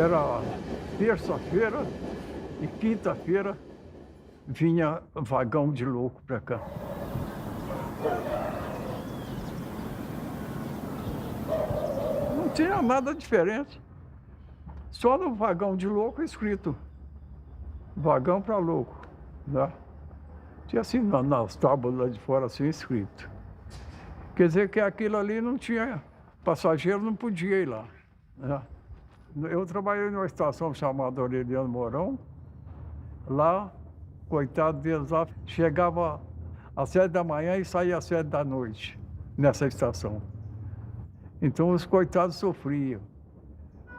Era terça-feira e quinta-feira vinha vagão de louco para cá. Não tinha nada diferente. Só no vagão de louco escrito vagão para louco, né? Tinha assim nas tábuas lá de fora assim escrito. Quer dizer que aquilo ali não tinha, passageiro não podia ir lá, né? Eu trabalhei numa estação chamada Aureliano Mourão. Lá, coitado deles lá, chegava às 7 da manhã e saía às 7 da noite, nessa estação. Então os coitados sofriam.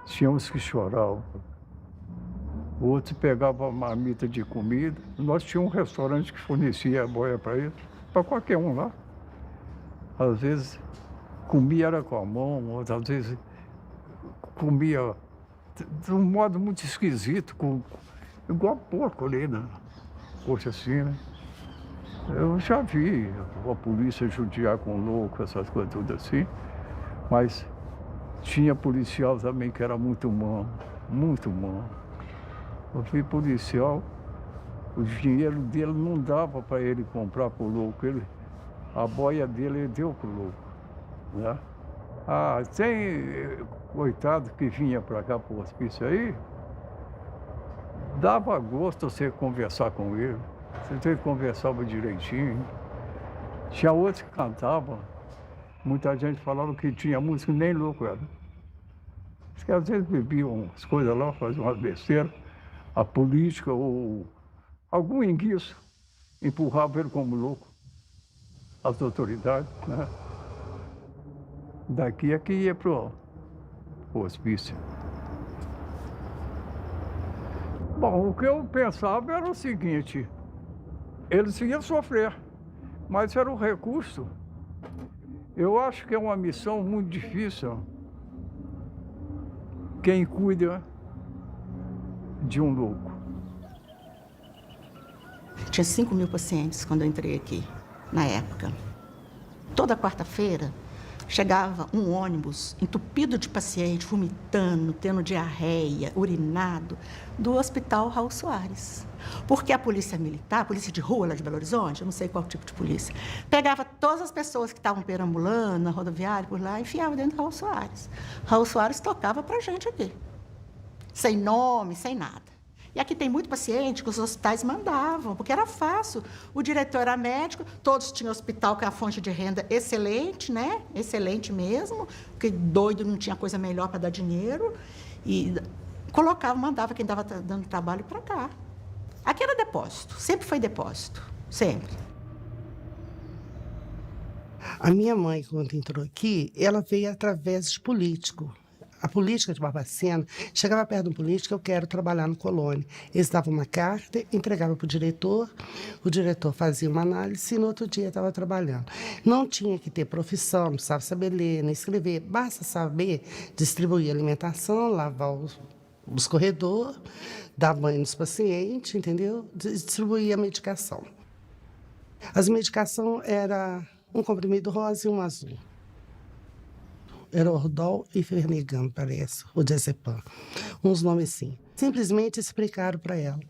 Tinha uns que choravam. Outros pegavam marmita de comida. Nós tínhamos um restaurante que fornecia boia para eles, para qualquer um lá. Às vezes comia era com a mão, outras vezes comia de um modo muito esquisito, igual porco ali, né? Poxa, assim, né? Eu já vi a polícia judiar com louco, essas coisas tudo assim, mas tinha policial também que era muito humano, muito humano. Eu vi policial, o dinheiro dele não dava para ele comprar pro louco, a boia dele ele deu pro louco, né? Ah, tem coitado que vinha para cá pro hospício aí, dava gosto você conversar com ele, você conversava direitinho. Tinha outros que cantavam, muita gente falava que tinha música, nem louco era. Diz que às vezes bebiam as coisas lá, faziam umas besteiras, a política ou algum enguiço empurrava ele como louco, as autoridades, né? Daqui é que ia pro hospício. Bom, o que eu pensava era o seguinte, eles iam sofrer, mas era o recurso. Eu acho que é uma missão muito difícil. Quem cuida de um louco. Tinha 5.000 pacientes quando eu entrei aqui, na época. Toda quarta-feira, chegava um ônibus entupido de paciente, vomitando, tendo diarreia, urinado, do Hospital Raul Soares. Porque a polícia militar, a polícia de rua lá de Belo Horizonte, eu não sei qual tipo de polícia, pegava todas as pessoas que estavam perambulando na rodoviária por lá e enfiava dentro do Raul Soares. Raul Soares tocava pra gente aqui. Sem nome, sem nada. E aqui tem muito paciente que os hospitais mandavam, porque era fácil. O diretor era médico, todos tinham hospital com a fonte de renda excelente, né? Excelente mesmo, porque doido não tinha coisa melhor para dar dinheiro. E colocava, mandava quem estava dando trabalho para cá. Aqui era depósito, sempre foi depósito, sempre. A minha mãe, quando entrou aqui, ela veio através de político. A política de Barbacena, chegava perto de um político, eu quero trabalhar no Colônia. Eles davam uma carta, entregavam para o diretor fazia uma análise e no outro dia estava trabalhando. Não tinha que ter profissão, não precisava saber ler, nem escrever, basta saber distribuir alimentação, lavar os corredores, dar banho nos pacientes, entendeu? Distribuir a medicação. As medicações eram um comprimido rosa e um azul. Era Ordol e Fernegan, parece, o Diazepam. Uns nomes assim. Simplesmente explicaram para ela.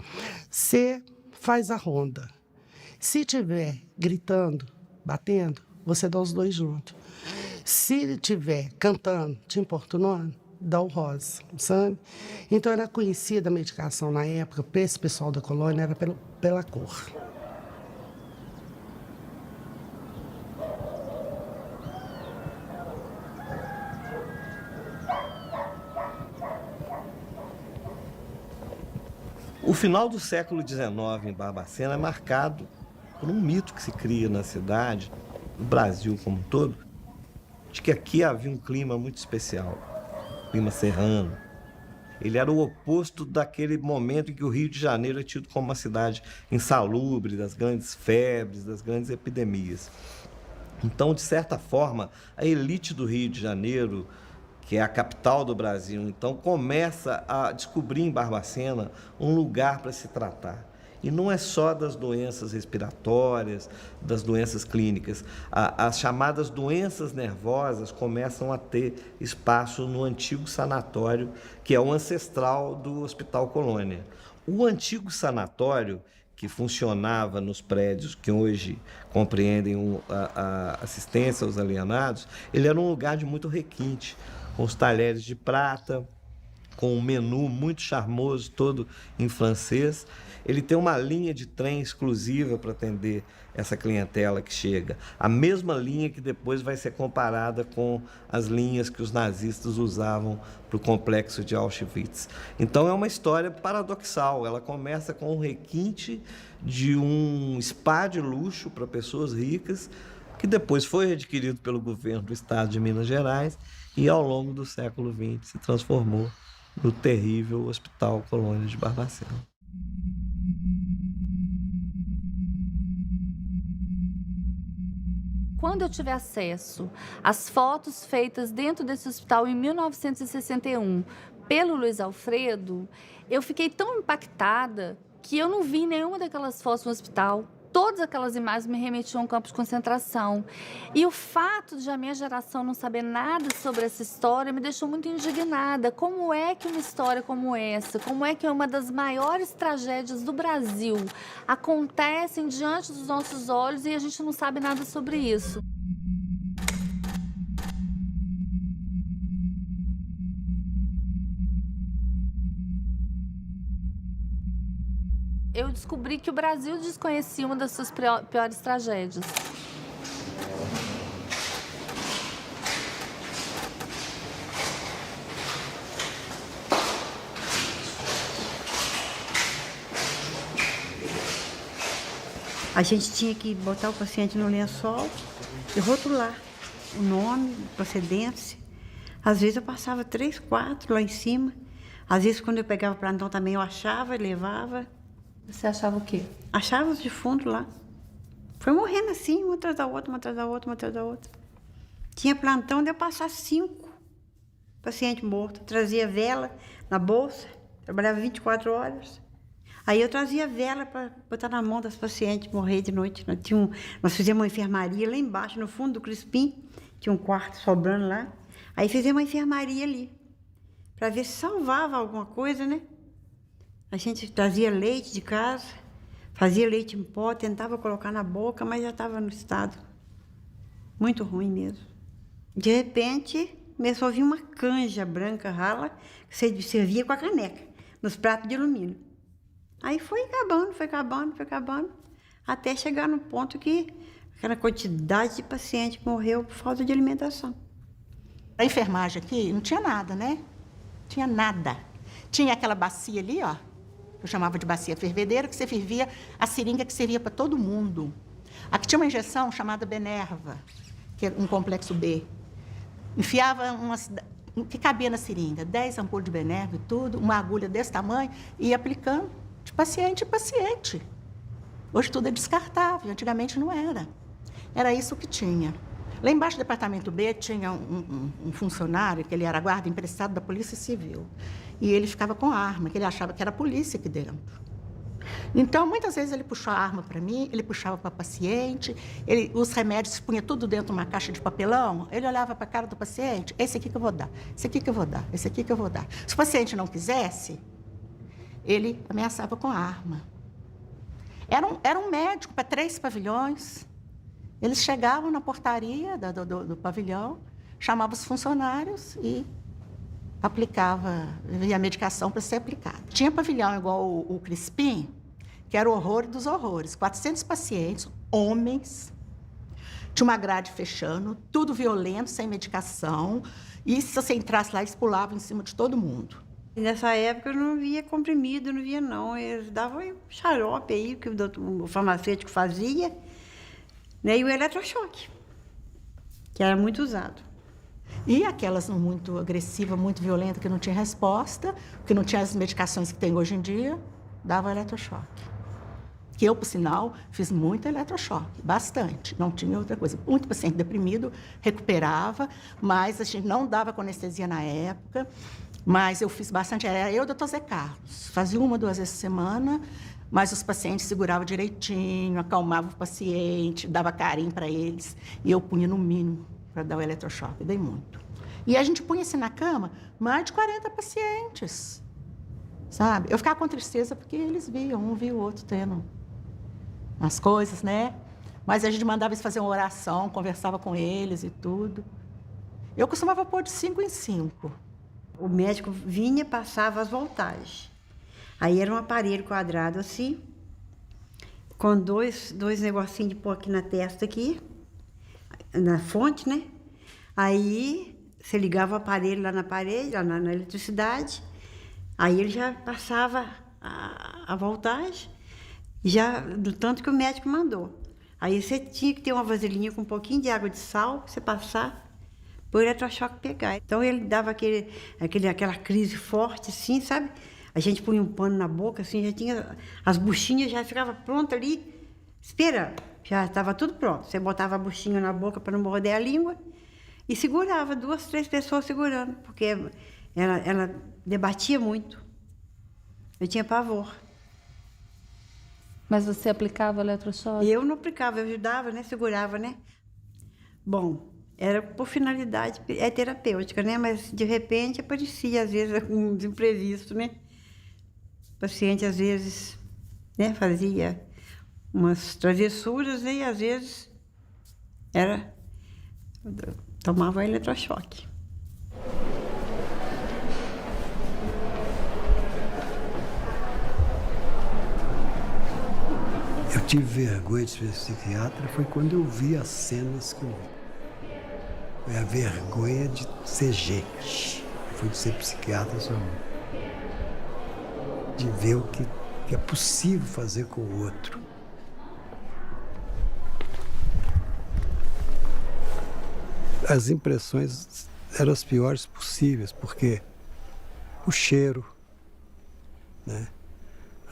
Você faz a ronda. Se tiver gritando, batendo, você dá os dois juntos. Se tiver cantando, te importunando, dá o rosa, sabe? Então era conhecida a medicação na época, para esse pessoal da colônia, era pela cor. O final do século XIX em Barbacena é marcado por um mito que se cria na cidade, no Brasil como um todo, de que aqui havia um clima muito especial, clima serrano. Ele era o oposto daquele momento em que o Rio de Janeiro é tido como uma cidade insalubre, das grandes febres, das grandes epidemias. Então, de certa forma, a elite do Rio de Janeiro, que é a capital do Brasil, então começa a descobrir em Barbacena um lugar para se tratar. E não é só das doenças respiratórias, das doenças clínicas. As chamadas doenças nervosas começam a ter espaço no antigo sanatório, que é o ancestral do Hospital Colônia. O antigo sanatório, que funcionava nos prédios que hoje compreendem a assistência aos alienados, ele era um lugar de muito requinte, com os talheres de prata, com um menu muito charmoso, todo em francês. Ele tem uma linha de trem exclusiva para atender essa clientela que chega. A mesma linha que depois vai ser comparada com as linhas que os nazistas usavam para o complexo de Auschwitz. Então é uma história paradoxal. Ela começa com um requinte de um spa de luxo para pessoas ricas, que depois foi adquirido pelo governo do estado de Minas Gerais e ao longo do século XX se transformou no terrível Hospital Colônia de Barbacena. Quando eu tive acesso às fotos feitas dentro desse hospital em 1961 pelo Luiz Alfredo, eu fiquei tão impactada que eu não vi nenhuma daquelas fotos no hospital. Todas aquelas imagens me remetiam a um campo de concentração. E o fato de a minha geração não saber nada sobre essa história me deixou muito indignada. Como é que uma história como essa, como é que uma das maiores tragédias do Brasil acontecem diante dos nossos olhos e a gente não sabe nada sobre isso? Eu descobri que o Brasil desconhecia uma das suas piores tragédias. A gente tinha que botar o paciente no lençol e rotular o nome, procedência. Às vezes eu passava 3, 4 lá em cima. Às vezes, quando eu pegava plantão também, eu achava e levava. Você achava o quê? Achava os defuntos lá. Foi morrendo assim, uma atrás da outra, uma atrás da outra, uma atrás da outra. Tinha plantão de eu passar 5 pacientes mortos. Trazia vela na bolsa, trabalhava 24 horas. Aí eu trazia vela para botar na mão das pacientes morrer de noite. Nós fizemos uma enfermaria lá embaixo, no fundo do Crispim. Tinha um quarto sobrando lá. Aí fizemos uma enfermaria ali, para ver se salvava alguma coisa, né? A gente trazia leite de casa, fazia leite em pó, tentava colocar na boca, mas já estava no estado muito ruim mesmo. De repente, começou a vir uma canja branca rala, que você servia com a caneca, nos pratos de alumínio. Aí foi acabando, até chegar no ponto que aquela quantidade de paciente morreu por falta de alimentação. A enfermagem aqui não tinha nada, né? Tinha nada. Tinha aquela bacia ali, ó, eu chamava de bacia fervedeira, que você fervia a seringa que servia para todo mundo. Aqui tinha uma injeção chamada Benerva, que era um complexo B. Enfiava que cabia na seringa, 10 ampulhas de Benerva e tudo, uma agulha desse tamanho, e ia aplicando de paciente em paciente. Hoje tudo é descartável, antigamente não era. Era isso que tinha. Lá embaixo do departamento B tinha um funcionário, que ele era guarda emprestado da Polícia Civil. E ele ficava com arma, que ele achava que era a polícia aqui dentro. Então, muitas vezes ele puxou a arma para mim, ele puxava para o paciente, os remédios punha tudo dentro de uma caixa de papelão, ele olhava para a cara do paciente, esse aqui que eu vou dar, esse aqui que eu vou dar, esse aqui que eu vou dar. Se o paciente não quisesse, ele ameaçava com a arma. Era um médico para 3 pavilhões. Eles chegavam na portaria do pavilhão, chamavam os funcionários e aplicava a medicação para ser aplicada. Tinha pavilhão igual o Crispim, que era o horror dos horrores. 400 pacientes, homens, tinha uma grade fechando, tudo violento, sem medicação. E se você entrasse lá, eles pulavam em cima de todo mundo. E nessa época eu não via comprimido, não via não. Eles davam xarope aí, que o farmacêutico fazia, né? E o eletrochoque, que era muito usado. E aquelas muito agressivas, muito violentas, que não tinha resposta, que não tinha as medicações que tem hoje em dia, dava eletrochoque. Que eu, por sinal, fiz muito eletrochoque, bastante, não tinha outra coisa. Muito paciente deprimido, recuperava, mas a gente não dava com anestesia na época, mas eu fiz bastante, era eu e o Dr. Zé Carlos. Fazia 1 ou 2 vezes por semana, Mas os pacientes seguravam direitinho, acalmavam o paciente, dava carinho para eles. E eu punha no mínimo para dar o eletrochoque. Dei muito. E a gente punha assim na cama, mais de 40 pacientes. Sabe? Eu ficava com tristeza porque eles viam, um via o outro tendo as coisas, né? Mas a gente mandava eles fazer uma oração, conversava com eles e tudo. Eu costumava pôr de 5 em 5. O médico vinha, passava as voltagens. Aí era um aparelho quadrado assim, com dois negocinhos de pôr aqui na testa, aqui, na fonte, né? Aí você ligava o aparelho lá na parede, lá na eletricidade, aí ele já passava a voltagem, já do tanto que o médico mandou. Aí você tinha que ter uma vasilhinha com um pouquinho de água de sal, pra você passar, para o eletrochoque pegar. Então ele dava aquela crise forte, assim, sabe? A gente punha um pano na boca, assim, já tinha... As buchinhas já ficavam prontas ali, esperando. Já estava tudo pronto. Você botava a buchinha na boca para não morder a língua e segurava, 2, 3 pessoas segurando, porque ela debatia muito. Eu tinha pavor. Mas você aplicava eletrochoque? Eu não aplicava, eu ajudava, né? Segurava, né? Bom, era por finalidade terapêutica, né? Mas, de repente, aparecia, às vezes, um imprevisto, né? O paciente, às vezes, né, fazia umas travessuras, né, e, às vezes, tomava eletrochoque. Eu tive vergonha de ser psiquiatra foi quando eu vi as cenas que eu vi. Foi a vergonha de ser gente. Foi de ser psiquiatra só. De ver o que é possível fazer com o outro. As impressões eram as piores possíveis, porque o cheiro, né?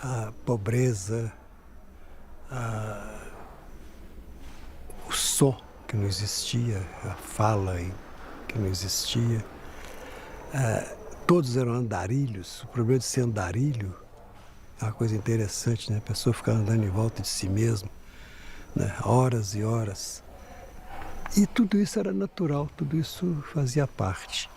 A pobreza, o som que não existia, a fala que não existia. Todos eram andarilhos. O problema de ser andarilho é uma coisa interessante, né? A pessoa ficar andando em volta de si mesma, né? Horas e horas. E tudo isso era natural, tudo isso fazia parte.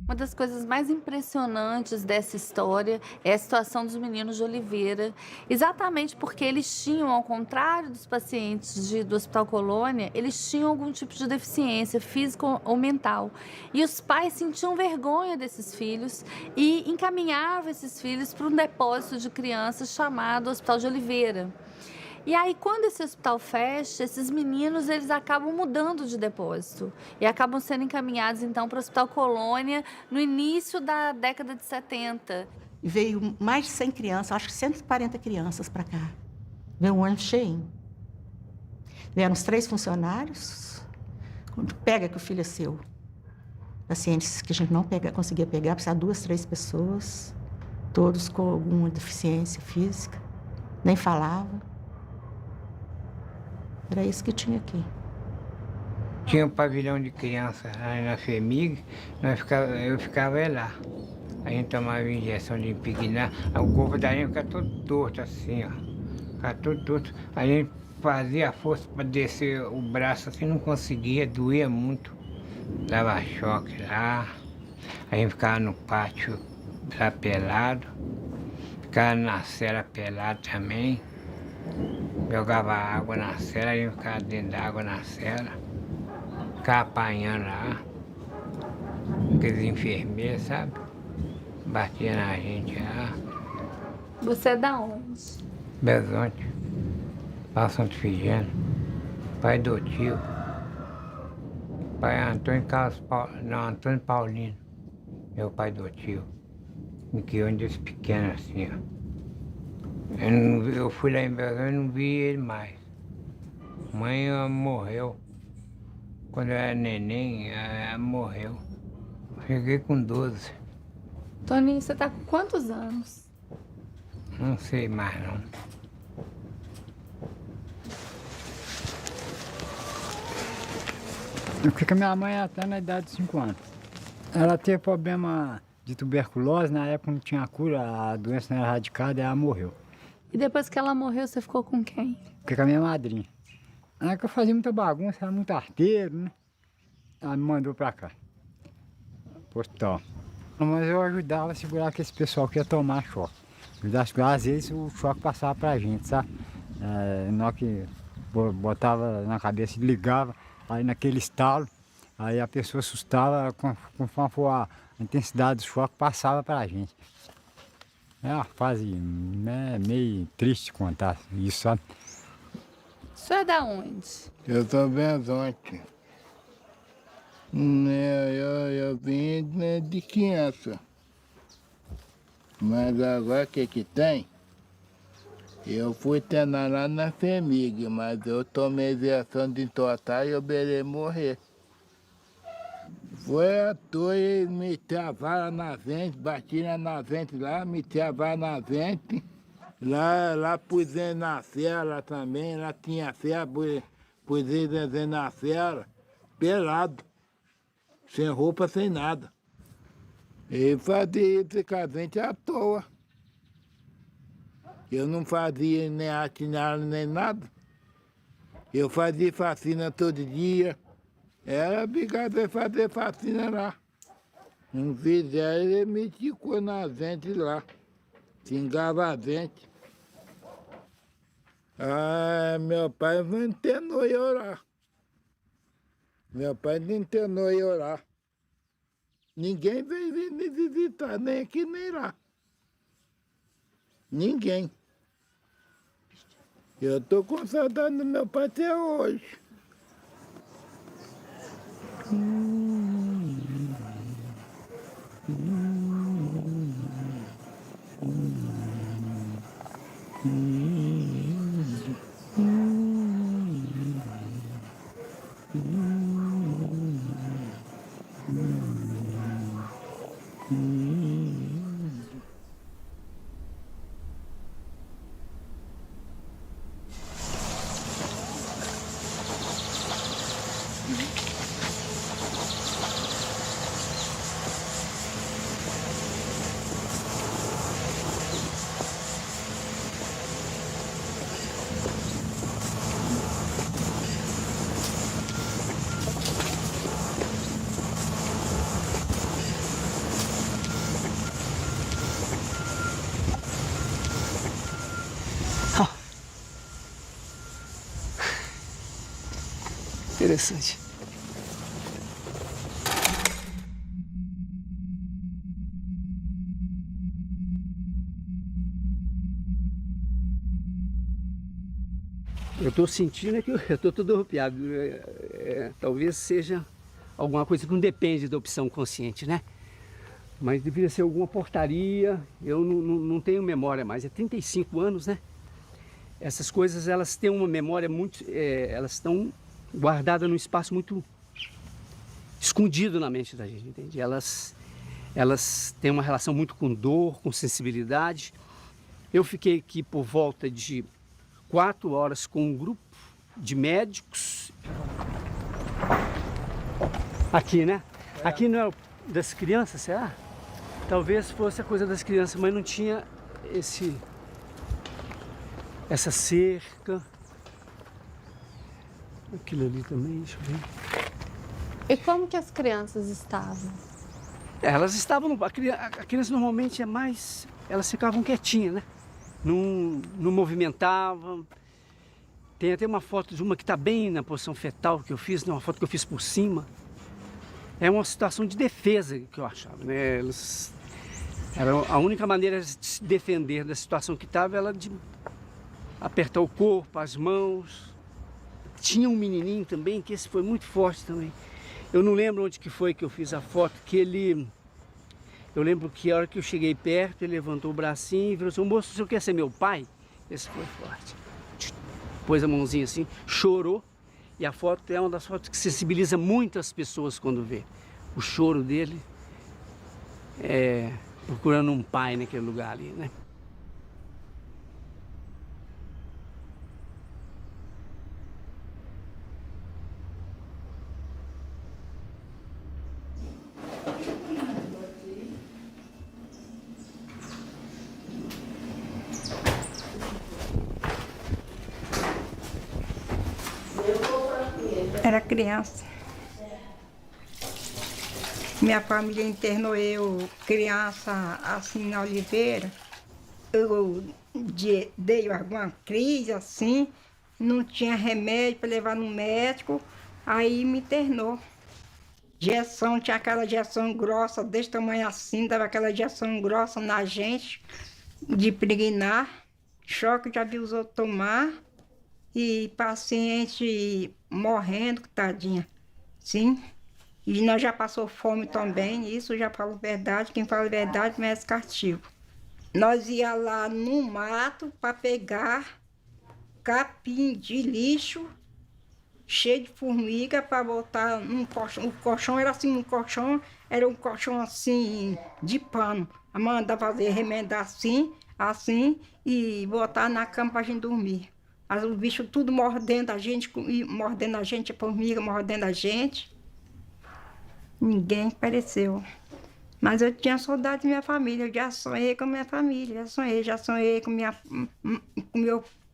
Uma das coisas mais impressionantes dessa história é a situação dos meninos de Oliveira, exatamente porque eles tinham, ao contrário dos pacientes do Hospital Colônia, eles tinham algum tipo de deficiência física ou mental. E os pais sentiam vergonha desses filhos e encaminhavam esses filhos para um depósito de crianças chamado Hospital de Oliveira. E aí, quando esse hospital fecha, esses meninos, eles acabam mudando de depósito e acabam sendo encaminhados, então, para o Hospital Colônia no início da década de 70. E veio mais de 100 crianças, acho que 140 crianças para cá. Veio um ônibus cheio. Vieram os 3 funcionários. Quando pega que o filho é seu. Pacientes que a gente não conseguia pegar, precisava 2, 3 pessoas, todos com alguma deficiência física, nem falavam. Era isso que tinha aqui. Tinha um pavilhão de crianças aí na FEMIG, eu ficava lá. A gente tomava injeção de impregnar, o corpo da gente ficava todo torto assim, ó. Ficava todo torto. A gente fazia força para descer o braço assim, não conseguia, doía muito. Dava choque lá. A gente ficava no pátio lá pelado, ficava na cela pelado também. Jogava água na cela, a gente ficava dentro da água na cela, ficava apanhando lá, aqueles enfermeiros, sabe? Batia na gente lá. Você é da onde? Belzonte, Paulo Santo Figênio, pai do tio, pai Antônio Antônio Paulino, meu pai do tio, me criou desde pequeno assim, ó. Eu fui lá em Belzonte e não vi ele mais. Mãe morreu. Quando eu era neném, ela morreu. Cheguei com 12. Toninho, você tá com quantos anos? Não sei mais, não. Eu fiquei com a minha mãe até na idade de 5 anos. Ela teve problema de tuberculose, na época não tinha cura, a doença não era erradicada e ela morreu. E depois que ela morreu, você ficou com quem? Fiquei com a minha madrinha. Ela que eu fazia muita bagunça, era muito arteiro, né? Ela me mandou pra cá, pro hospital. Mas eu ajudava a segurar aquele pessoal que ia tomar choque. Ajudava a segurar, às vezes o choque passava pra gente, sabe? Na hora que botava na cabeça, ligava, aí naquele estalo, aí a pessoa assustava, conforme for a intensidade do choque, passava pra gente. É uma fase meio triste contar isso, sabe? O senhor é da onde? Eu sou Benzonte. Eu vim de criança. Mas agora o que tem? Eu fui treinar lá na FEMIG, mas eu tomei injeção de entortar e eu beirei morrer. Foi à toa, eles meteram a vara na vente, batiram na vente lá, meteram a vara na vente. Lá pus eles na cela também, lá tinha cela, pus eles na cela, pelado, sem roupa, sem nada. E fazia isso com a vente à toa. Eu não fazia nem atinado nem nada. Eu fazia vacina todo dia. Era obrigado a fazer vacina lá. Não fizeram, ele me ticou na vente lá. Xingava a vente. Meu pai não internou em orar. Meu pai não internou em orar. Ninguém veio me visitar, nem aqui nem lá. Ninguém. Eu estou com saudade do meu pai até hoje. Interessante. Eu estou sentindo que eu estou todo arrepiado. Talvez seja alguma coisa que não depende da opção consciente, né? Mas deveria ser alguma portaria. Eu não tenho memória mais. É 35 anos, né? Essas coisas, elas têm uma memória muito... elas estão guardadas num espaço muito escondido na mente da gente, entende? Elas têm uma relação muito com dor, com sensibilidade. Eu fiquei aqui por volta de 4 horas com um grupo de médicos. Aqui, né? Aqui não é das crianças, será? Talvez fosse a coisa das crianças, mas não tinha essa cerca. Aquilo ali também, deixa eu ver. E como que as crianças estavam? Elas estavam... A criança normalmente é mais... Elas ficavam quietinhas, né? Não movimentavam. Tem até uma foto de uma que está bem na posição fetal que eu fiz, né? Uma foto que eu fiz por cima. É uma situação de defesa que eu achava, né? A única maneira de se defender da situação que estava era de apertar o corpo, as mãos. Tinha um menininho também, que esse foi muito forte também. Eu não lembro onde que foi que eu fiz a foto, que ele... Eu lembro que a hora que eu cheguei perto, ele levantou o bracinho e falou assim: moço, o senhor quer ser meu pai? Esse foi forte. Pôs a mãozinha assim, chorou. E a foto é uma das fotos que sensibiliza muitas pessoas quando vê. O choro dele, procurando um pai naquele lugar ali, né? Era criança. Minha família internou eu, criança, assim, na Oliveira. Eu dei alguma crise, assim, não tinha remédio para levar no médico, aí me internou. Injeção, tinha aquela injeção grossa, desse tamanho assim, dava aquela injeção grossa na gente, de pregnar, choque já viu os outros tomar, e paciente morrendo, tadinha, sim. E nós já passou fome também, isso já falo verdade, quem fala verdade merece castigo. Nós ia lá no mato para pegar capim de lixo, cheio de formiga, para botar num colchão. O colchão era assim, era um colchão assim, de pano. A manda fazer, remendar assim, e botar na cama para a gente dormir. Os bichos tudo mordendo a gente, a formiga mordendo a gente. Ninguém apareceu. Mas eu tinha saudade da minha família, eu já sonhei com a minha família, já sonhei com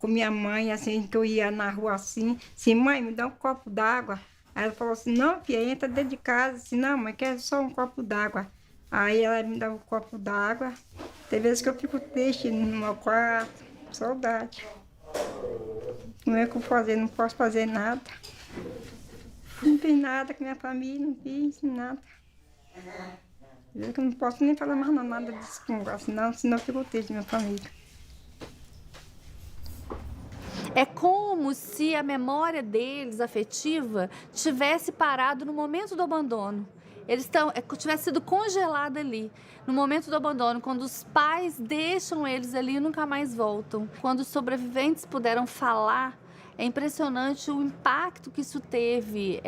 minha mãe, assim, que eu ia na rua assim, mãe, me dá um copo d'água. Aí ela falou assim, não, filha, entra dentro de casa, assim, não, mãe, quer só um copo d'água. Aí ela me dá um copo d'água, tem vezes que eu fico triste no meu quarto, saudade. Não é o que eu fazer, não posso fazer nada. Não fiz nada com minha família, não fiz nada. Eu não posso nem falar mais nada desse negócio, não, senão eu fico triste, minha família. É como se a memória deles, afetiva, tivesse parado no momento do abandono. Eles tivesse sido congelada ali, no momento do abandono, quando os pais deixam eles ali e nunca mais voltam. Quando os sobreviventes puderam falar, é impressionante o impacto que isso teve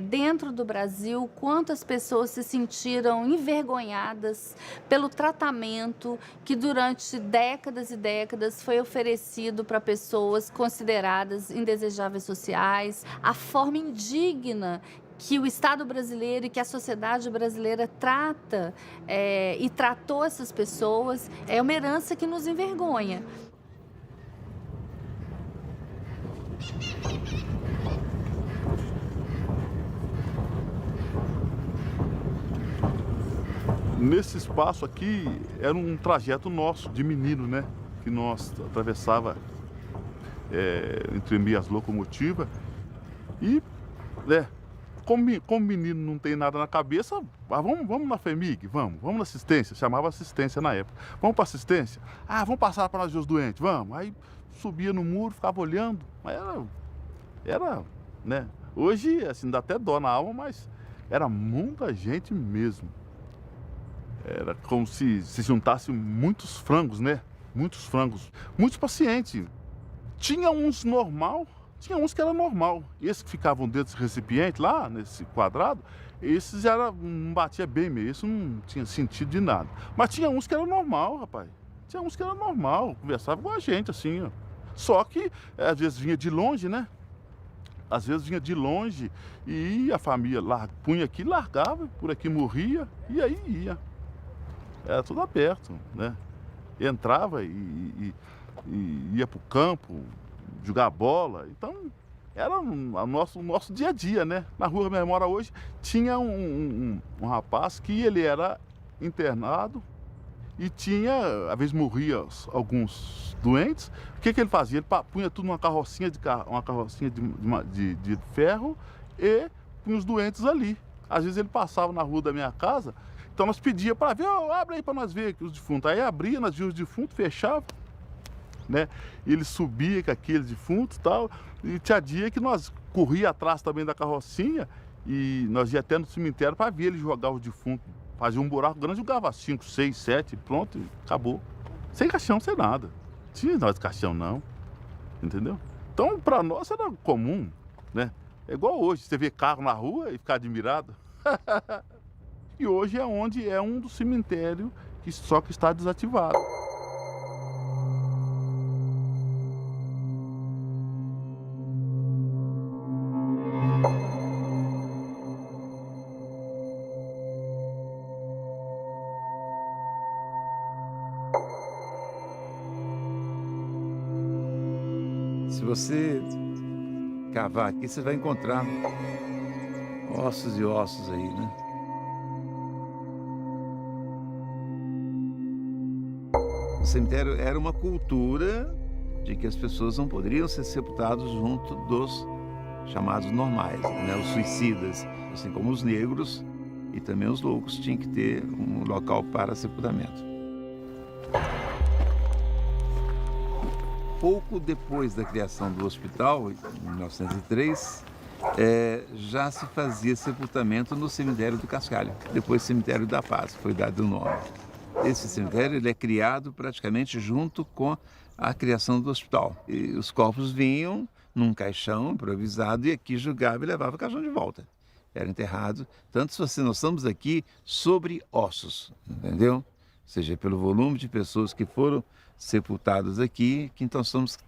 dentro do Brasil, quantas pessoas se sentiram envergonhadas pelo tratamento que durante décadas e décadas foi oferecido para pessoas consideradas indesejáveis sociais, a forma indigna que o Estado brasileiro e que a sociedade brasileira trata e tratou essas pessoas, é uma herança que nos envergonha. Nesse espaço aqui era um trajeto nosso de menino, né? Que nós atravessava entre meias locomotivas e, como menino não tem nada na cabeça, vamos na FEMIG, vamos na assistência, chamava assistência na época. Vamos para assistência? Vamos passar para nós ver os doentes, vamos. Aí subia no muro, ficava olhando, mas era, né? Hoje, assim, dá até dó na alma, mas era muita gente mesmo. Era como se juntasse muitos frangos, né? Muitos frangos. Muitos pacientes. Tinha uns normal, tinha uns que era normal. Esses que ficavam dentro desse recipiente lá, nesse quadrado, esses não batia bem mesmo, isso não tinha sentido de nada. Mas tinha uns que era normal, rapaz. Tinha uns que era normal, conversava com a gente, assim, ó. Só que, às vezes, vinha de longe, né? Às vezes vinha de longe e a família punha aqui, largava, por aqui morria e aí ia. Era tudo aberto, né? Entrava e ia para o campo jogar bola. Então, era o nosso dia a dia, né? Na rua que minha mora hoje, tinha um rapaz que ele era internado e tinha, às vezes morria alguns doentes. O que ele fazia? Ele punha tudo numa carrocinha de ferro e punha os doentes ali. Às vezes ele passava na rua da minha casa. Então nós pedíamos para ver, abre aí para nós ver os defuntos. Aí abria, nós víamos os defuntos, fechava, né? E ele subia com aqueles defuntos e tal. E tinha dia que nós corria atrás também da carrocinha e nós ia até no cemitério para ver ele jogar os defuntos. Fazia um buraco grande, jogava 5, 6, 7, pronto, e acabou. Sem caixão, sem nada. Não tinha nós de caixão, não. Entendeu? Então, para nós era comum, né? É igual hoje, você vê carro na rua e ficar admirado. E hoje é onde é um dos cemitérios que só que está desativado. Se você cavar aqui, você vai encontrar ossos e ossos aí, né? O cemitério era uma cultura de que as pessoas não poderiam ser sepultadas junto dos chamados normais, né? Os suicidas, assim como os negros e também os loucos, tinham que ter um local para sepultamento. Pouco depois da criação do hospital, em 1903, já se fazia sepultamento no cemitério do Cascalho, depois cemitério da Paz, foi dado o nome. Esse cemitério ele é criado praticamente junto com a criação do hospital. E os corpos vinham num caixão improvisado e aqui julgava e levava o caixão de volta. Era enterrado. Tanto se nós estamos aqui sobre ossos, entendeu? Ou seja, pelo volume de pessoas que foram sepultadas aqui, que então estamos,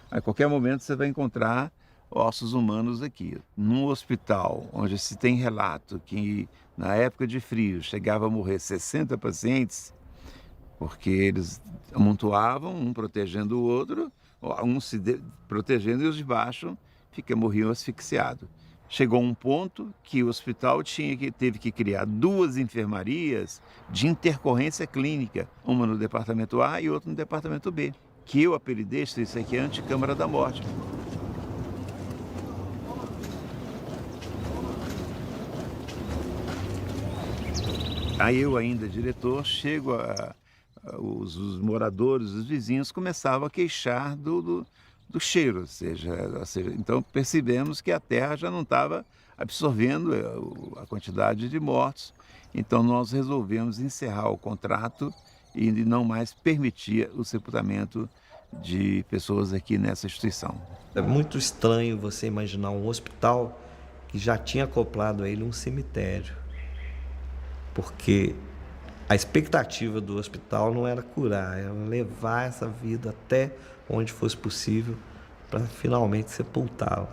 a qualquer momento você vai encontrar ossos humanos aqui. Num hospital onde se tem relato que na época de frio chegava a morrer 60 pacientes, porque eles amontoavam, um protegendo o outro, um se protegendo e os de baixo morriam asfixiados. Chegou um ponto que o hospital teve que criar 2 enfermarias de intercorrência clínica, uma no departamento A e outra no departamento B, que eu apelidei, isso aqui é a Anticâmara da Morte. Aí eu ainda, diretor, chego os moradores, os vizinhos começavam a queixar do cheiro, ou seja, então percebemos que a terra já não estava absorvendo a quantidade de mortos, então nós resolvemos encerrar o contrato e não mais permitir o sepultamento de pessoas aqui nessa instituição. É muito estranho você imaginar um hospital que já tinha acoplado a ele um cemitério, porque a expectativa do hospital não era curar, era levar essa vida até onde fosse possível para finalmente sepultá-la.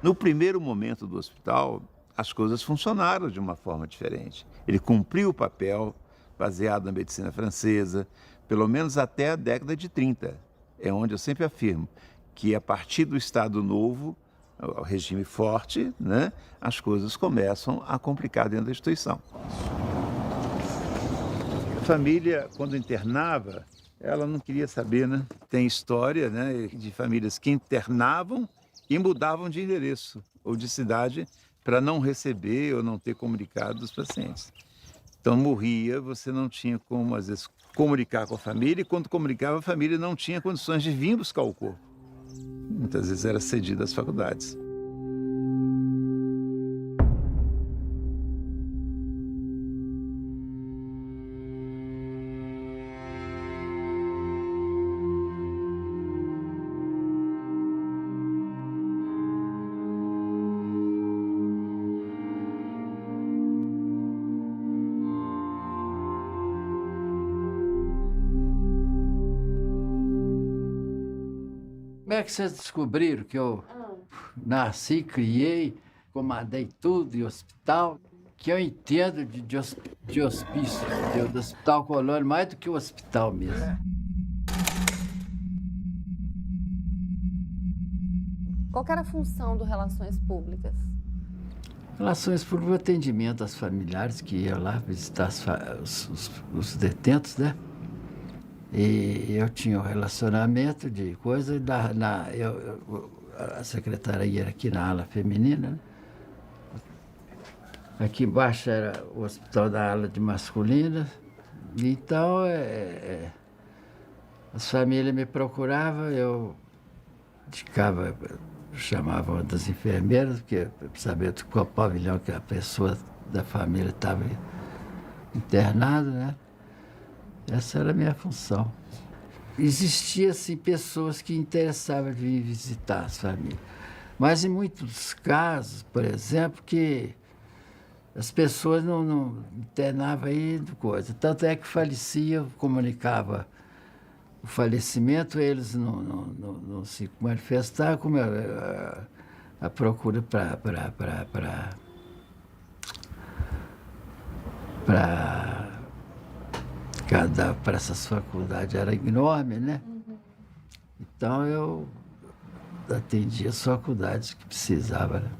No primeiro momento do hospital, as coisas funcionaram de uma forma diferente. Ele cumpriu o papel baseado na medicina francesa, pelo menos até a década de 30. É onde eu sempre afirmo que a partir do Estado Novo, o regime forte, né, as coisas começam a complicar dentro da instituição. A família, quando internava, ela não queria saber, né? Tem história, né, de famílias que internavam e mudavam de endereço ou de cidade para não receber ou não ter comunicado dos pacientes. Então morria, você não tinha como, às vezes, comunicar com a família, e quando comunicava, a família não tinha condições de vir buscar o corpo. Muitas vezes era cedido às faculdades. Como é que vocês descobriram que eu nasci, criei, comandei tudo de hospital, que eu entendo de hospício, do Hospital Colônia, mais do que o hospital mesmo. Qual que era a função do Relações Públicas? Relações Públicas, atendimento às familiares que iam lá visitar os detentos, né? E eu tinha um relacionamento de coisa, a secretaria era aqui na ala feminina, né? Aqui embaixo era o hospital da ala de masculina. Então, as famílias me procuravam, eu indicava, chamava uma das enfermeiras, porque para saber de qual pavilhão que a pessoa da família estava internada, né? Essa era a minha função. Existia, assim, pessoas que interessavam de vir visitar as famílias. Mas em muitos casos, por exemplo, que as pessoas não internavam aí coisa. Tanto é que falecia, comunicava o falecimento, eles não se manifestavam, como a procura para essas faculdades era enorme, né? Então eu atendia as faculdades que precisava, né?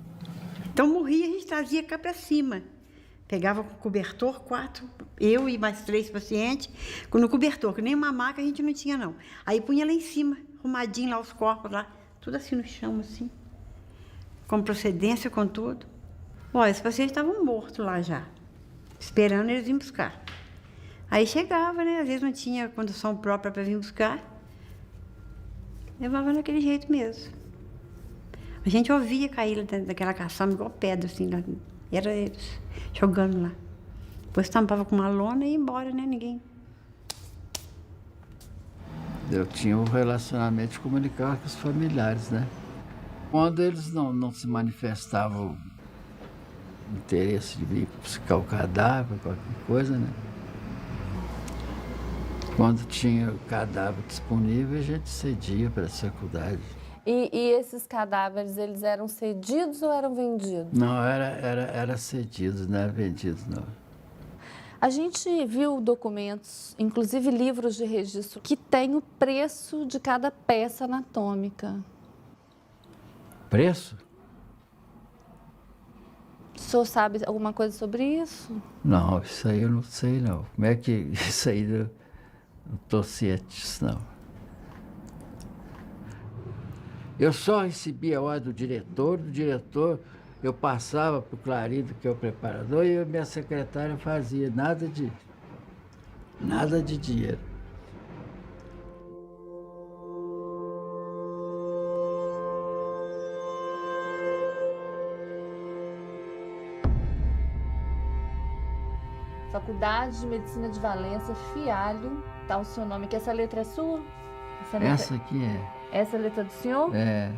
Então morria, a gente trazia cá para cima. Pegava com cobertor, 4, eu e mais 3 pacientes, no cobertor, que nem uma maca a gente não tinha, não. Aí punha lá em cima, arrumadinho lá os corpos lá, tudo assim no chão, assim, com procedência, com tudo. Olha, os pacientes estavam mortos lá já, esperando eles virem buscar. Aí chegava, né? Às vezes não tinha condução própria para vir buscar, levava daquele jeito mesmo. A gente ouvia cair dentro daquela caçamba igual pedra, assim, lá. Era eles jogando lá. Depois tampava com uma lona e ia embora, né? Ninguém. Eu tinha um relacionamento de comunicar com os familiares, né? Quando eles não se manifestavam interesse de vir buscar o cadáver, qualquer coisa, né? Quando tinha o cadáver disponível, a gente cedia para as faculdades. E esses cadáveres, eles eram cedidos ou eram vendidos? Não, era cedidos, não era vendidos, não. A gente viu documentos, inclusive livros de registro, que tem o preço de cada peça anatômica. Preço? O senhor sabe alguma coisa sobre isso? Não, isso aí eu não sei, não. Como é que isso aí não estou ciente disso, não. Eu só recebia a ordem do diretor eu passava para o Clarido, que é o preparador, e a minha secretária fazia nada de dinheiro. Faculdade de Medicina de Valença, Fialho, tá o seu nome aqui. Essa letra é sua? Essa aqui é. Essa é a letra do senhor? É.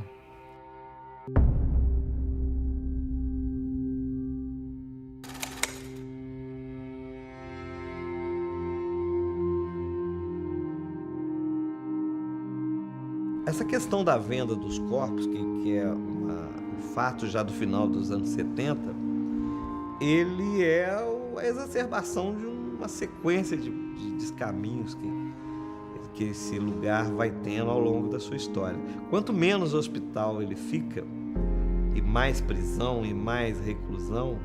Essa questão da venda dos corpos, que é um fato já do final dos anos 70, ele é a exacerbação de uma sequência de descaminhos que esse lugar vai tendo ao longo da sua história. Quanto menos hospital ele fica, e mais prisão, e mais reclusão,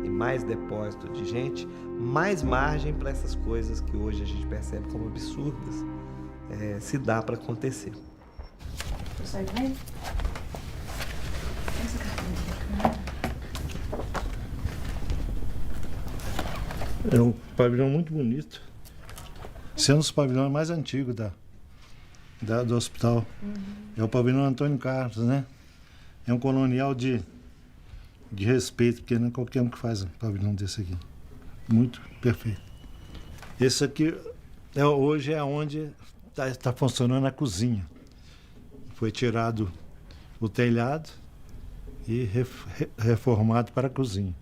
e mais depósito de gente, mais margem para essas coisas que hoje a gente percebe como absurdas se dá para acontecer. Sai bem? É um pavilhão muito bonito. Sendo os pavilhões mais antigos do hospital. É o pavilhão Antônio Carlos, né? É um colonial de respeito, porque não é qualquer um que faz um pavilhão desse aqui. Muito perfeito. Esse aqui hoje é onde está funcionando a cozinha. Foi tirado o telhado e reformado para a cozinha.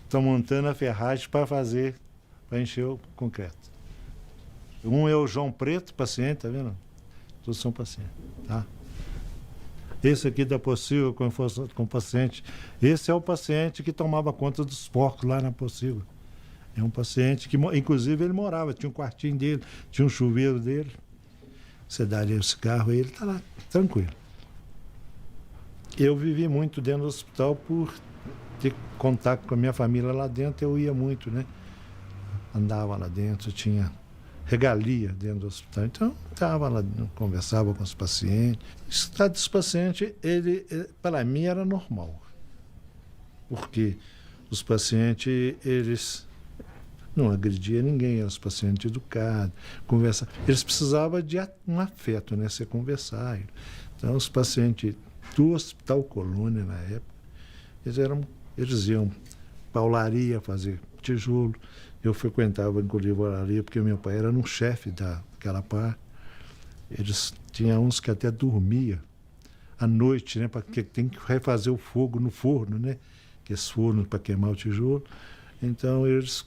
Estão montando a ferragem para encher o concreto. Um é o João Preto, paciente, tá vendo? Todos são pacientes, tá? Esse aqui da Possível com o paciente. Esse é o paciente que tomava conta dos porcos lá na Possível. É um paciente que, inclusive, ele morava, tinha um quartinho dele, tinha um chuveiro dele. Você daria o cigarro e ele está lá, tranquilo. Eu vivi muito dentro do hospital por ter contato com a minha família lá dentro, eu ia muito, né? Andava lá dentro, tinha regalia dentro do hospital. Então, estava lá, conversava com os pacientes. O estado dos pacientes, para mim, era normal. Porque os pacientes, eles não agrediam ninguém, eram os pacientes educados, conversavam. Eles precisavam de um afeto, né? Você conversar. Então, os pacientes do Hospital Colônia, na época, eles iam para olaria fazer tijolo. Eu frequentava, inclusive, a olaria, porque meu pai era um chefe daquela parte. Eles tinham uns que até dormia à noite, né? Porque tem que refazer o fogo no forno, né? Esse forno para queimar o tijolo. Então, eles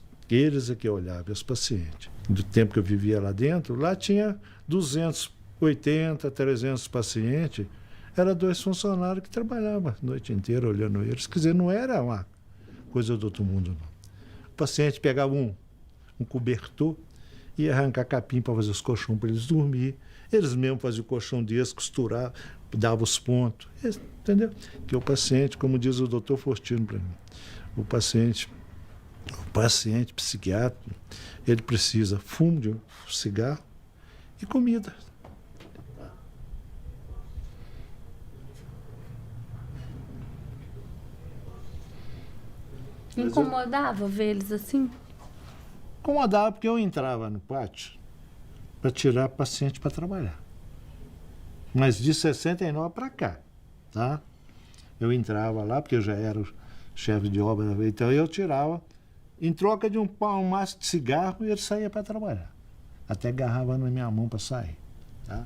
é que olhavam, os pacientes. Do tempo que eu vivia lá dentro, lá tinha 280, 300 pacientes. Era 2 funcionários que trabalhavam a noite inteira olhando eles. Quer dizer, não era uma coisa do outro mundo, não. O paciente pegava um cobertor ia arrancar capim para fazer os colchões para eles dormir. Eles mesmos faziam o colchão deles, costuravam, davam os pontos. Entendeu? Que o paciente, como diz o doutor Fortino para mim, o paciente psiquiátrico, ele precisa fumo de cigarro e comida. Incomodava ver eles assim? Incomodava porque eu entrava no pátio para tirar paciente para trabalhar. Mas de 69 para cá, tá? Eu entrava lá, porque eu já era o chefe de obra, então eu tirava, em troca de um maço de cigarro, e ele saía para trabalhar. Até agarrava na minha mão para sair, tá?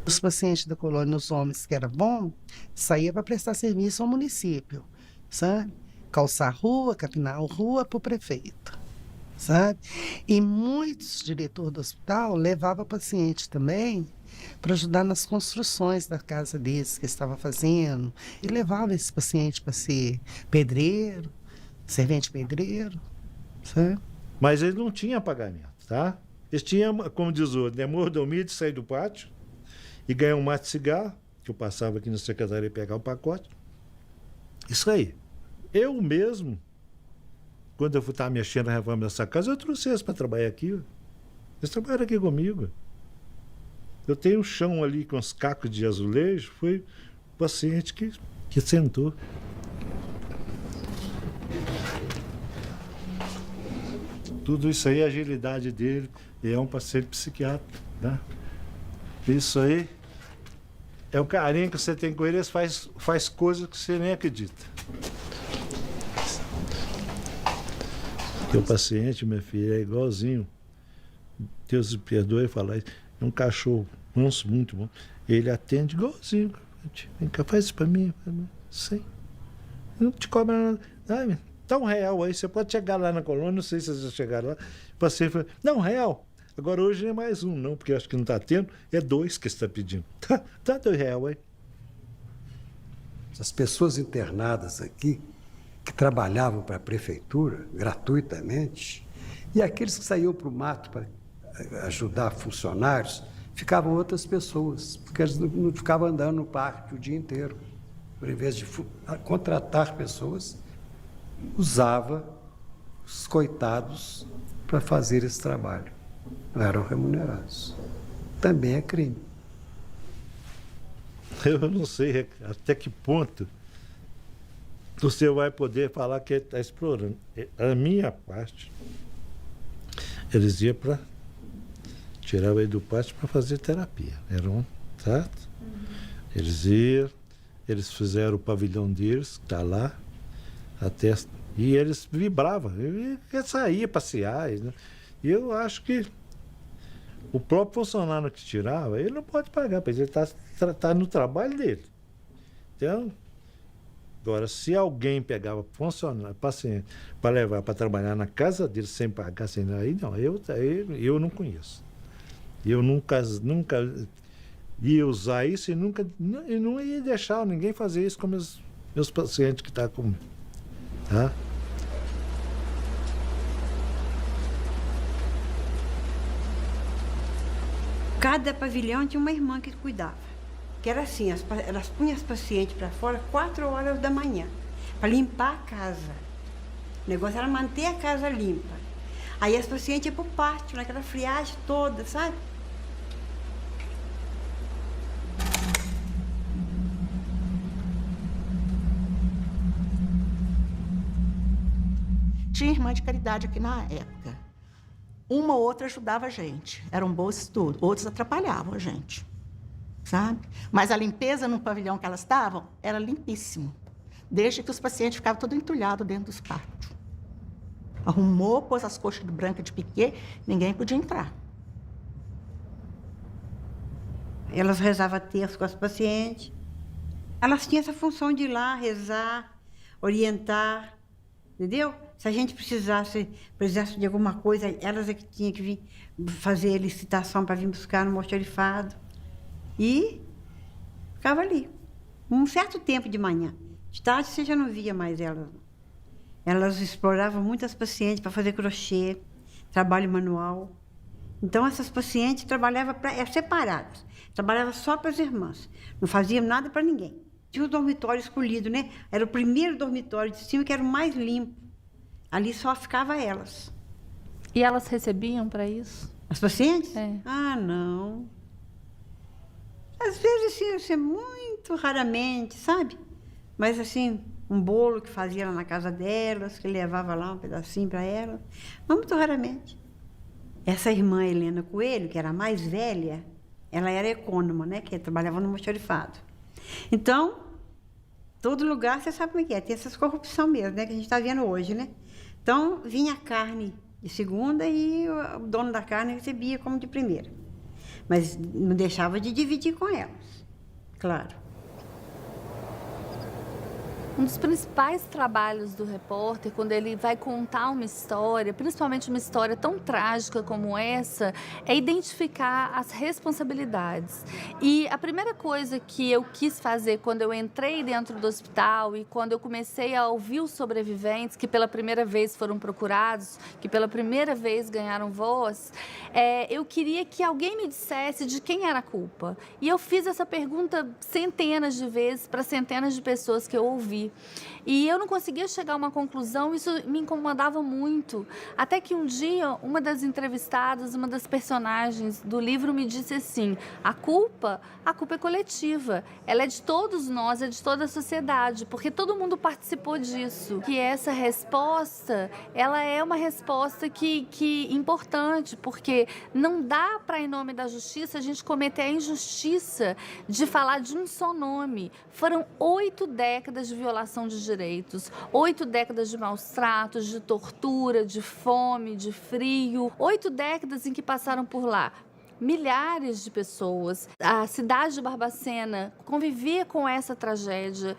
Os pacientes da colônia, os homens que eram bons, saíam para prestar serviço ao município, sabe? Calçar rua, capinar a rua para o prefeito, sabe? E muitos diretores do hospital levavam paciente também para ajudar nas construções da casa deles que estava fazendo. E levava esse paciente para ser pedreiro, servente pedreiro, sabe? Mas ele não tinha pagamento, tá? Eles tinham, como diz o outro, mordomia de sair do pátio e ganhar um maço de cigarro, que eu passava aqui na secretaria e pegar o pacote. Isso aí. Eu mesmo, quando eu estava mexendo na reforma dessa casa, eu trouxe eles para trabalhar aqui. Eles trabalharam aqui comigo. Eu tenho um chão ali com os cacos de azulejo, foi o paciente que sentou. Tudo isso aí, a agilidade dele, é um paciente psiquiátrico, né? Isso aí é o carinho que você tem com ele, ele faz coisas que você nem acredita. Teu paciente, minha filha, é igualzinho. Deus me perdoe falar isso. É um cachorro manso, muito bom. Ele atende igualzinho. Vem cá, faz isso pra mim. Sim. Não te cobra nada. Dá R$1 aí. Você pode chegar lá na colônia, não sei se vocês já chegaram lá. O paciente fala, dá R$1. Agora hoje não é mais um, não, porque acho que não está tendo. É 2 que você está pedindo. Tá R$2 aí. As pessoas internadas aqui, que trabalhavam para a prefeitura gratuitamente, e aqueles que saíam para o mato para ajudar funcionários, ficavam outras pessoas, porque eles não ficavam andando no parque o dia inteiro. Por invés de contratar pessoas, usava os coitados para fazer esse trabalho. Não eram remunerados. Também é crime. Eu não sei até que ponto você vai poder falar que ele está explorando. A minha parte, eles iam para tirar ele do pátio para fazer terapia. Era um, certo? Eles iam, eles fizeram o pavilhão deles, que está lá, até, e eles vibravam. Ele saía passear. Né? E eu acho que o próprio funcionário que tirava, ele não pode pagar, porque ele está no trabalho dele. Então, agora, se alguém pegava funcionário, paciente, para levar para trabalhar na casa dele sem pagar, sem nada, aí não, eu não conheço. Eu nunca ia usar isso e não ia deixar ninguém fazer isso com meus pacientes que estão comigo. Tá? Cada pavilhão tinha uma irmã que cuidava. Que era assim, elas punham as pacientes para fora 4 horas da manhã, para limpar a casa. O negócio era manter a casa limpa. Aí as pacientes iam para o pátio, naquela friagem toda, sabe? Tinha irmã de caridade aqui na época. Uma ou outra ajudava a gente. Eram boas tudo. Outros atrapalhavam a gente. Sabe? Mas a limpeza no pavilhão que elas estavam era limpíssimo. Desde que os pacientes ficavam todos entulhados dentro dos pátios. Arrumou, pôs as coxas brancas de piquê, ninguém podia entrar. Elas rezavam terço com as pacientes. Elas tinham essa função de ir lá, rezar, orientar, entendeu? Se a gente precisasse de alguma coisa, elas é que tinham que vir fazer a licitação para vir buscar no almoxarifado. E ficava ali. Um certo tempo de manhã. De tarde você já não via mais elas. Elas exploravam muitas pacientes para fazer crochê, trabalho manual. Então, essas pacientes trabalhavam separadas. Trabalhavam só para as irmãs. Não faziam nada para ninguém. Tinha o dormitório escolhido, né? Era o primeiro dormitório de cima, que era o mais limpo. Ali só ficava elas. E elas recebiam para isso? As pacientes? É. Ah, não. Às vezes, assim, muito raramente, sabe? Mas, assim, um bolo que fazia lá na casa delas, que levava lá um pedacinho para elas. Mas muito raramente. Essa irmã Helena Coelho, que era a mais velha, ela era econômica, né? Que trabalhava no almoxarifado. Então, todo lugar, você sabe como é que é. Tem essas corrupção mesmo, né? Que a gente está vendo hoje, né? Então, vinha a carne de segunda e o dono da carne recebia como de primeira. Mas não deixava de dividir com elas, claro. Um dos principais trabalhos do repórter, quando ele vai contar uma história, principalmente uma história tão trágica como essa, é identificar as responsabilidades. E a primeira coisa que eu quis fazer quando eu entrei dentro do hospital e quando eu comecei a ouvir os sobreviventes, que pela primeira vez foram procurados, que pela primeira vez ganharam voz, eu queria que alguém me dissesse de quem era a culpa. E eu fiz essa pergunta centenas de vezes para centenas de pessoas que eu ouvi. E eu não conseguia chegar a uma conclusão, isso me incomodava muito. Até que um dia, uma das entrevistadas, uma das personagens do livro me disse assim, a culpa é coletiva, ela é de todos nós, é de toda a sociedade, porque todo mundo participou disso. Que essa resposta, ela é uma resposta que importante, porque não dá para, em nome da justiça, a gente cometer a injustiça de falar de um só nome. Foram 8 décadas de violação de direitos, 8 décadas de maus tratos, de tortura, de fome, de frio, 8 décadas em que passaram por lá milhares de pessoas. A cidade de Barbacena convivia com essa tragédia.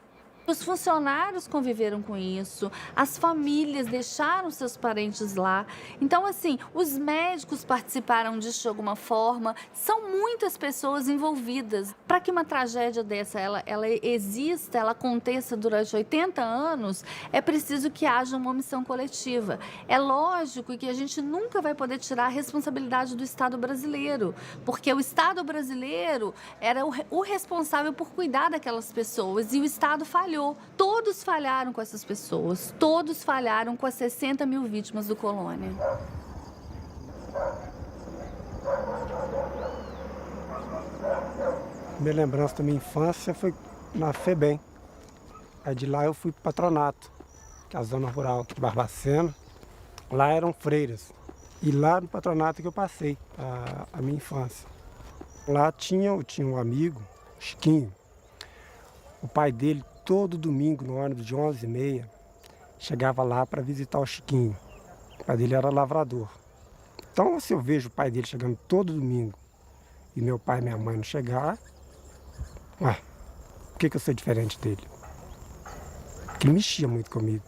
Os funcionários conviveram com isso, as famílias deixaram seus parentes lá. Então, assim, os médicos participaram disso de alguma forma. São muitas pessoas envolvidas. Para que uma tragédia dessa ela exista, ela aconteça durante 80 anos, é preciso que haja uma omissão coletiva. É lógico que a gente nunca vai poder tirar a responsabilidade do Estado brasileiro, porque o Estado brasileiro era o responsável por cuidar daquelas pessoas e o Estado falhou. Todos falharam com essas pessoas, todos falharam com as 60 mil vítimas do Colônia. Minha lembrança da minha infância foi na FEBEM. Aí de lá eu fui para o patronato, que é a zona rural de Barbacena. Lá eram freiras. E lá no patronato que eu passei a minha infância. Lá eu tinha um amigo, Chiquinho. O pai dele, todo domingo, no ônibus de 11h30, chegava lá para visitar o Chiquinho. O pai dele era lavrador. Então, se eu vejo o pai dele chegando todo domingo e meu pai e minha mãe não chegar, por que eu sou diferente dele? Porque ele mexia muito comigo.